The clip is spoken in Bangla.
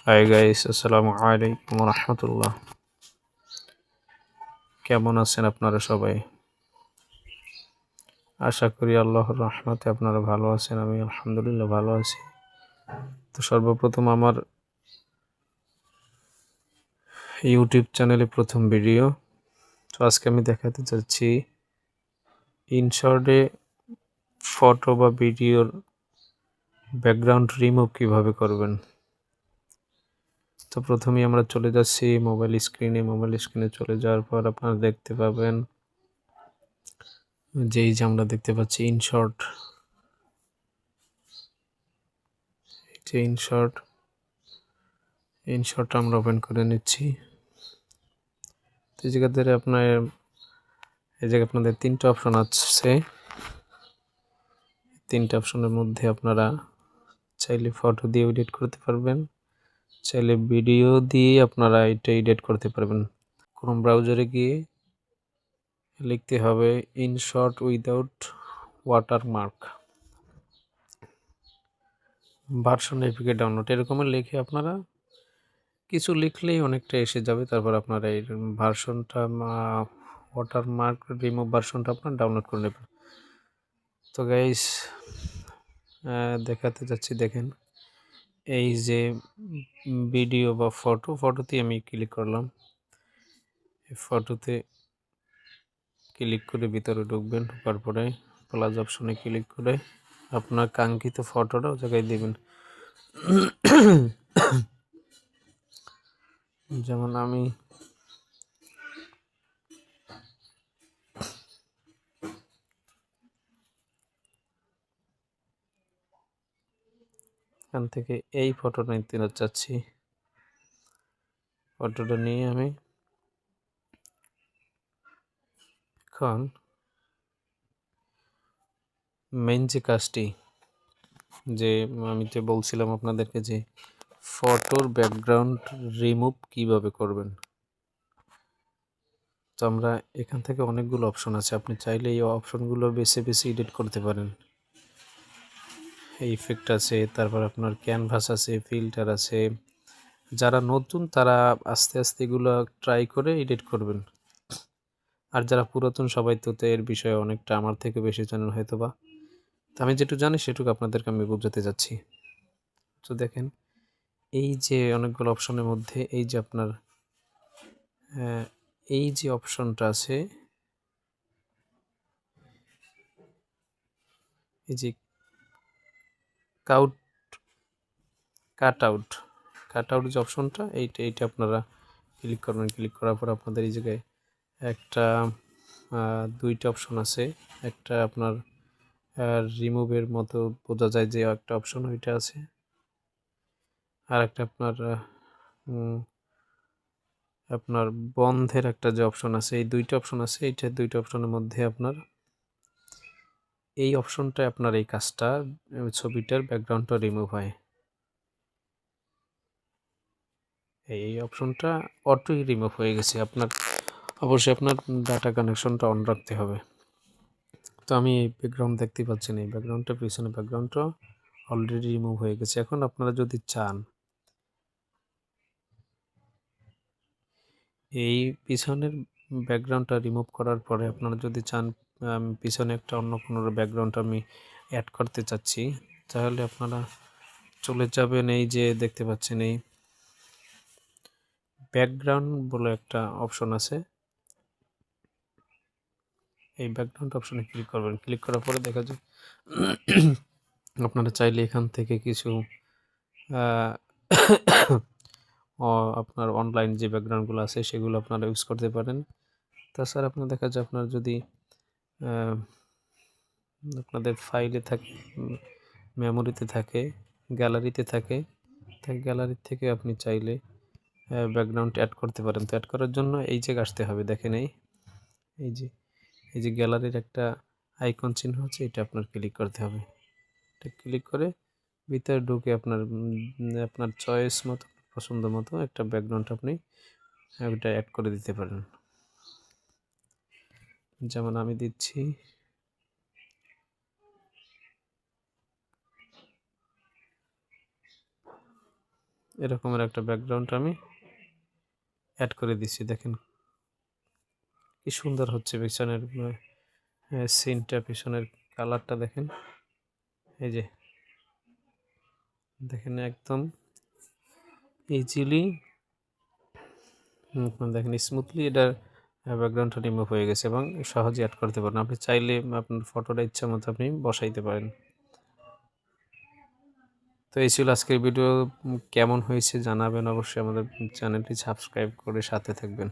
হাই গাইস, আসসালামু আলাইকুম রহমতুল্লাহ। কেমন আছেন আপনারা সবাই? আশা করি আল্লাহর রহমতে আপনারা ভালো আছেন। আমি আলহামদুলিল্লাহ ভালো আছি। তো সর্বপ্রথম আমার ইউটিউব চ্যানেলে প্রথম ভিডিও। তো আজকে আমি দেখাতে চাচ্ছি ইনশর্টে ফটো বা ভিডিওর ব্যাকগ্রাউন্ড রিমুভ কিভাবে করবেন। তো প্রথমেই আমরা চলে যাচ্ছি মোবাইল স্ক্রিনে চলে যাওয়ার পর আপনারা দেখতে পাবেন যেই যে আমরা দেখতে পাচ্ছি ইনশর্ট, যে ইনশর্ট আমরা ওপেন করে নিচ্ছি। তো এই জায়গাতে আপনাদের তিনটা অপশন আছে। তিনটা অপশনের মধ্যে আপনারা চাইলে ফটো দিয়ে এডিট করতে পারবেন, চাইলে ভিডিও দিয়ে আপনারা এটা এডিট করতে পারবেন। ক্রোম ব্রাউজারে গিয়ে লিখতে হবে InShot without watermark version APK download, এরকম লিখে আপনারা কিছু লিখলেই অনেকটা এসে যাবে। তারপর আপনারা এই ভার্সনটা ওয়াটারমার্ক রিমুভ ভার্সনটা আপনার ডাউনলোড করে নেবেন। তো গাইস দেখাতে যাচ্ছি, দেখেন এই যে ভিডিও বা ফটোতে আমি ক্লিক করলাম। এই ফটোতে ক্লিক করে ভিতরে ঢুকবেন, ঢোকার পরে প্লাস অপশনে ক্লিক করে আপনার কাঙ্ক্ষিত ফটোটা ওই জায়গায় দেবেন। যেমন আমি এখান থেকে এই ফটোটা নিতে চাচ্ছি। ফটোটা নিয়ে আমি এখন মেইন যে কাজটি, যে আমি যে বলছিলাম আপনাদেরকে যে ফটোর ব্যাকগ্রাউন্ড রিমুভ কিভাবে করবেন। তো আমরা এখান থেকে অনেকগুলো অপশন আছে, আপনি চাইলে এই অপশনগুলো বেছে এডিট করতে পারেন। ইফেক্ট আছে, তারপর আপনার ক্যানভাস আছে, ফিল্টার আছে। যারা নতুন তারা আস্তে আস্তে এগুলো ট্রাই করে এডিট করবেন, আর যারা পুরাতন সবাই তো এর বিষয়ে অনেকটা আমার থেকে বেশি জানেন হয়তো বা। তো আমি যেটুকু জানি সেটুকু আপনাদেরকে আমি বোঝাতে যাচ্ছি। তো দেখেন এই যে অনেকগুলো অপশনের মধ্যে এই যে আপনার এই যে অপশনটা আছে, এই যে কাট আউট যে অপশনটা, এইটা আপনারা ক্লিক করবেন। ক্লিক করার পর আপনাদের এই জায়গায় একটা দুইটা অপশন আছে। একটা আপনার রিমুভের মতো বোঝা যায় যে একটা অপশন ওইটা আছে, আর একটা আপনার বন্ধের একটা যে অপশন আছে। এই দুইটা অপশন আছে, এইটা দুইটা অপশনের মধ্যে আপনার এই অপশনটায় আপনার এই কাজটা, ছবিটার ব্যাকগ্রাউন্ডটা রিমুভ হয়। এই অপশনটা অটোই রিমুভ হয়ে গেছে। অবশ্যই আপনার ডাটা কানেকশনটা অন রাখতে হবে। তো আমি এই ব্যাকগ্রাউন্ড দেখতে পাচ্ছেন, এই ব্যাকগ্রাউন্ডটা পিছনে ব্যাকগ্রাউন্ডটা অলরেডি রিমুভ হয়ে গেছে। এখন আপনারা যদি চান এই পিছনের ব্যাকগ্রাউন্ডটা রিমুভ করার পরে আপনারা যদি চান পিছনে একটা অন্য কোনো ব্যাকগ্রাউন্ড আমি অ্যাড করতে চাচ্ছি, তাহলে আপনারা চলে যাবেন এই যে দেখতে পাচ্ছেন এই ব্যাকগ্রাউন্ড বলে একটা অপশন আছে। এই ব্যাকগ্রাউন্ড অপশনে ক্লিক করবেন। ক্লিক করার পরে দেখা যায় আপনারা চাইলে এখান থেকে কিছু আপনার অনলাইন যে ব্যাকগ্রাউন্ডগুলো আছে সেগুলো আপনারা ইউজ করতে পারেন। তাছাড়া আপনার দেখা যায় আপনার যদি আপনাদের ফাইলে থাকে, মেমোরিতে থাকে, গ্যালারিতে থাকে, তাই গ্যালারি থেকে আপনি চাইলে ব্যাকগ্রাউন্ড অ্যাড করতে পারেন। তো অ্যাড করার জন্য এই জায়গায় আসতে হবে। দেখেন এই যে গ্যালারির একটা আইকন চিহ্ন আছে, এটা আপনার ক্লিক করতে হবে। এটা ক্লিক করে ভিতরে ঢুকে আপনার চয়েস মতো, পছন্দ মতো একটা ব্যাকগ্রাউন্ড আপনি ওইটা অ্যাড করে দিতে পারেন। যেমন আমি দিচ্ছি এরকমের একটা ব্যাকগ্রাউন্ড আমি অ্যাড করে দিচ্ছি। দেখেন কি সুন্দর হচ্ছে পিছনের সিনটা, পিছনের কালারটা দেখেন। এই যে দেখেন একদম ইজিলি দেখেন স্মুথলি এটার ব্যাকগ্রাউন্ডটা রিমুভ হয়ে গেছে এবং সহজে অ্যাড করতে পারেন। আপনি চাইলে আপনার ফটোটা ইচ্ছা মতো আপনি বসাইতে পারেন। তো এই ছিল আজকের ভিডিও। কেমন হয়েছে জানাবেন অবশ্যই। আমাদের চ্যানেলটি সাবস্ক্রাইব করে সাথে থাকবেন।